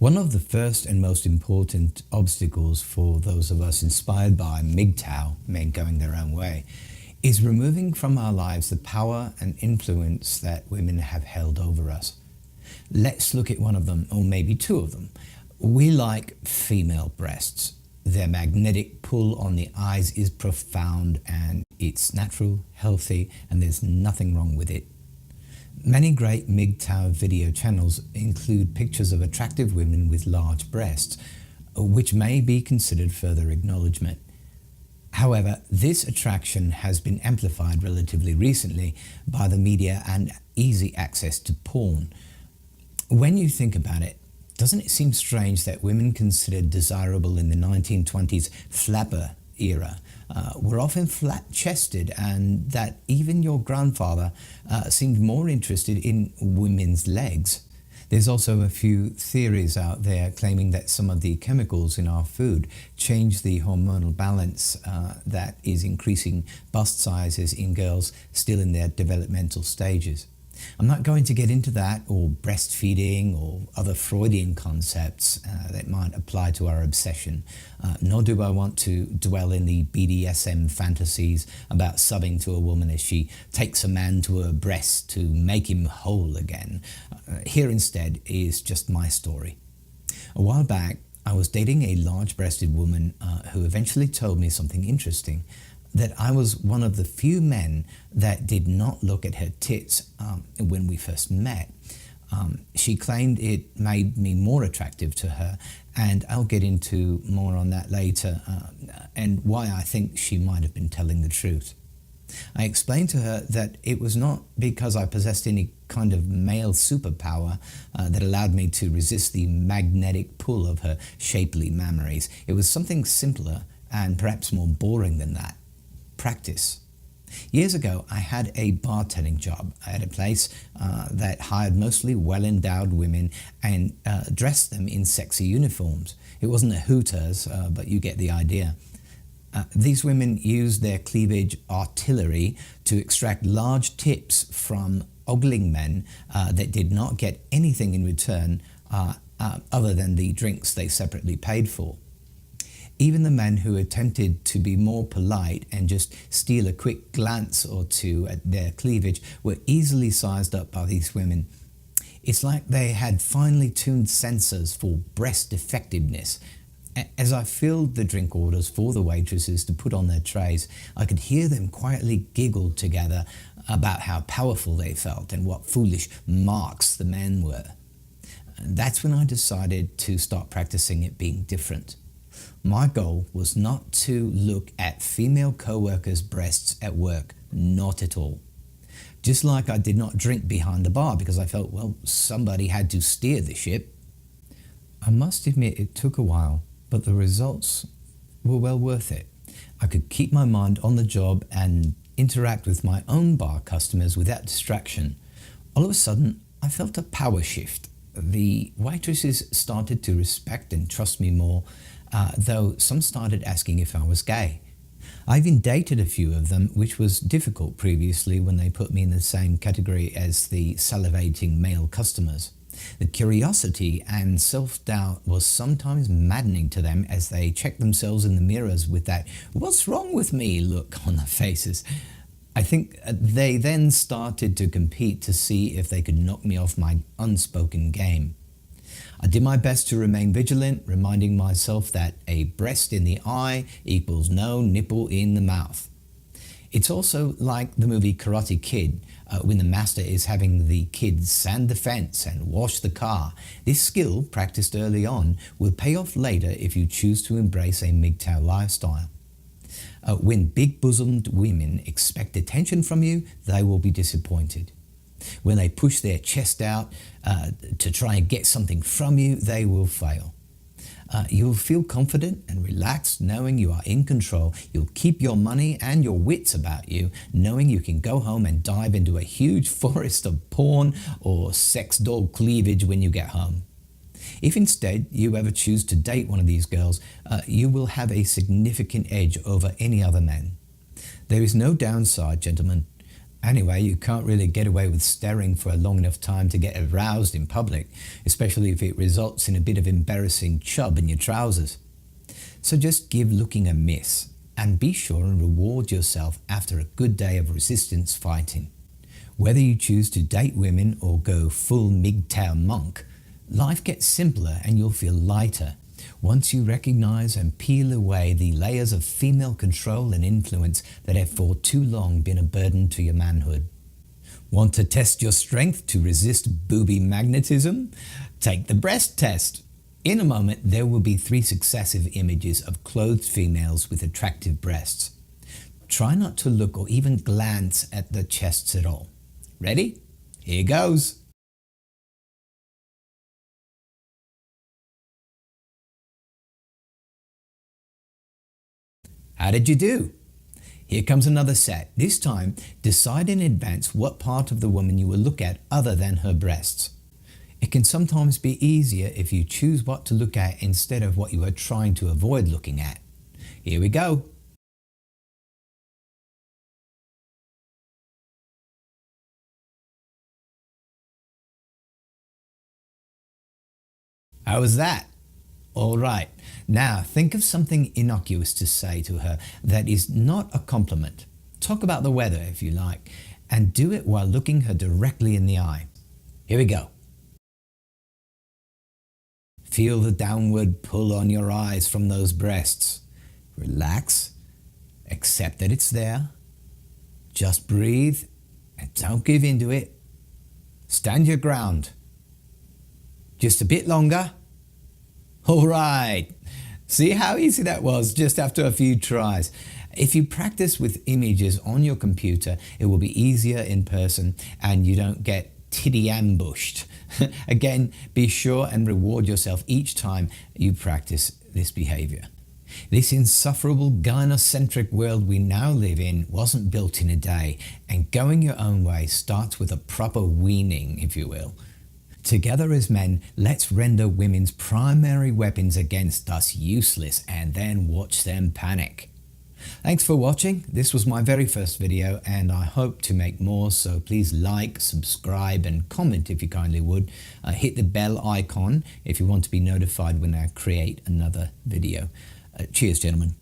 One of the first and most important obstacles for those of us inspired by MGTOW, men going their own way, is removing from our lives the power and influence that women have held over us. Let's look at one of them, or maybe two of them. We like female breasts. Their magnetic pull on the eyes is profound, and it's natural, healthy, and there's nothing wrong with it. Many great MGTOW video channels include pictures of attractive women with large breasts, which may be considered further acknowledgement. However, this attraction has been amplified relatively recently by the media and easy access to porn. When you think about it, doesn't it seem strange that women considered desirable in the 1920s flapper era were often flat-chested, and that even your grandfather seemed more interested in women's legs? There's also a few theories out there claiming that some of the chemicals in our food change the hormonal balance that is increasing bust sizes in girls still in their developmental stages. I'm not going to get into that, or breastfeeding, or other Freudian concepts that might apply to our obsession, nor do I want to dwell in the BDSM fantasies about subbing to a woman as she takes a man to her breast to make him whole again. Here instead is just my story. A while back, I was dating a large-breasted woman who eventually told me something interesting, that I was one of the few men that did not look at her tits when we first met. She claimed it made me more attractive to her, and I'll get into more on that later, and why I think she might have been telling the truth. I explained to her that it was not because I possessed any kind of male superpower that allowed me to resist the magnetic pull of her shapely mammaries. It was something simpler and perhaps more boring than that. Practice. Years ago, I had a bartending job at a place that hired mostly well-endowed women and dressed them in sexy uniforms. It wasn't a Hooters, but you get the idea. These women used their cleavage artillery to extract large tips from ogling men that did not get anything in return other than the drinks they separately paid for. Even the men who attempted to be more polite and just steal a quick glance or two at their cleavage were easily sized up by these women. It's like they had finely tuned sensors for breast effectiveness. As I filled the drink orders for the waitresses to put on their trays, I could hear them quietly giggle together about how powerful they felt and what foolish marks the men were. That's when I decided to start practicing it being different. My goal was not to look at female co-workers' breasts at work, not at all. Just like I did not drink behind the bar because I felt, well, somebody had to steer the ship. I must admit it took a while, but the results were well worth it. I could keep my mind on the job and interact with my own bar customers without distraction. All of a sudden, I felt a power shift. The waitresses started to respect and trust me more, though some started asking if I was gay. I even dated a few of them, which was difficult previously when they put me in the same category as the salivating male customers. The curiosity and self-doubt was sometimes maddening to them as they checked themselves in the mirrors with that "what's wrong with me" look on their faces. I think they then started to compete to see if they could knock me off my unspoken game. I did my best to remain vigilant, reminding myself that a breast in the eye equals no nipple in the mouth. It's also like the movie Karate Kid, when the master is having the kids sand the fence and wash the car. This skill, practiced early on, will pay off later if you choose to embrace a MGTOW lifestyle. When big-bosomed women expect attention from you, they will be disappointed. When they push their chest out to try and get something from you, they will fail. You'll feel confident and relaxed knowing you are in control. You'll keep your money and your wits about you, knowing you can go home and dive into a huge forest of porn or sex doll cleavage when you get home. If instead you ever choose to date one of these girls, you will have a significant edge over any other men. There is no downside, gentlemen. Anyway, you can't really get away with staring for a long enough time to get aroused in public, especially if it results in a bit of embarrassing chub in your trousers. So just give looking a miss, and be sure and reward yourself after a good day of resistance fighting. Whether you choose to date women or go full MGTOW monk, life gets simpler and you'll feel lighter once you recognize and peel away the layers of female control and influence that have for too long been a burden to your manhood. Want to test your strength to resist booby magnetism? Take the breast test. In a moment, there will be 3 successive images of clothed females with attractive breasts. Try not to look or even glance at the chests at all. Ready? Here goes. How did you do? Here comes another set. This time, decide in advance what part of the woman you will look at other than her breasts. It can sometimes be easier if you choose what to look at instead of what you are trying to avoid looking at. Here we go. How was that? All right. Now think of something innocuous to say to her that is not a compliment. Talk about the weather if you like, and do it while looking her directly in the eye. Here we go. Feel the downward pull on your eyes from those breasts. Relax. Accept that it's there. Just breathe and don't give in to it. Stand your ground. Just a bit longer. All right. See how easy that was just after a few tries. If you practice with images on your computer, it will be easier in person and you don't get titty ambushed. Again, be sure and reward yourself each time you practice this behavior. This insufferable gynocentric world we now live in wasn't built in a day, and going your own way starts with a proper weaning, if you will. Together as men, let's render women's primary weapons against us useless and then watch them panic. Thanks for watching. This was my very first video and I hope to make more, so please like, subscribe and comment if you kindly would. Hit the bell icon if you want to be notified when I create another video. Cheers, gentlemen.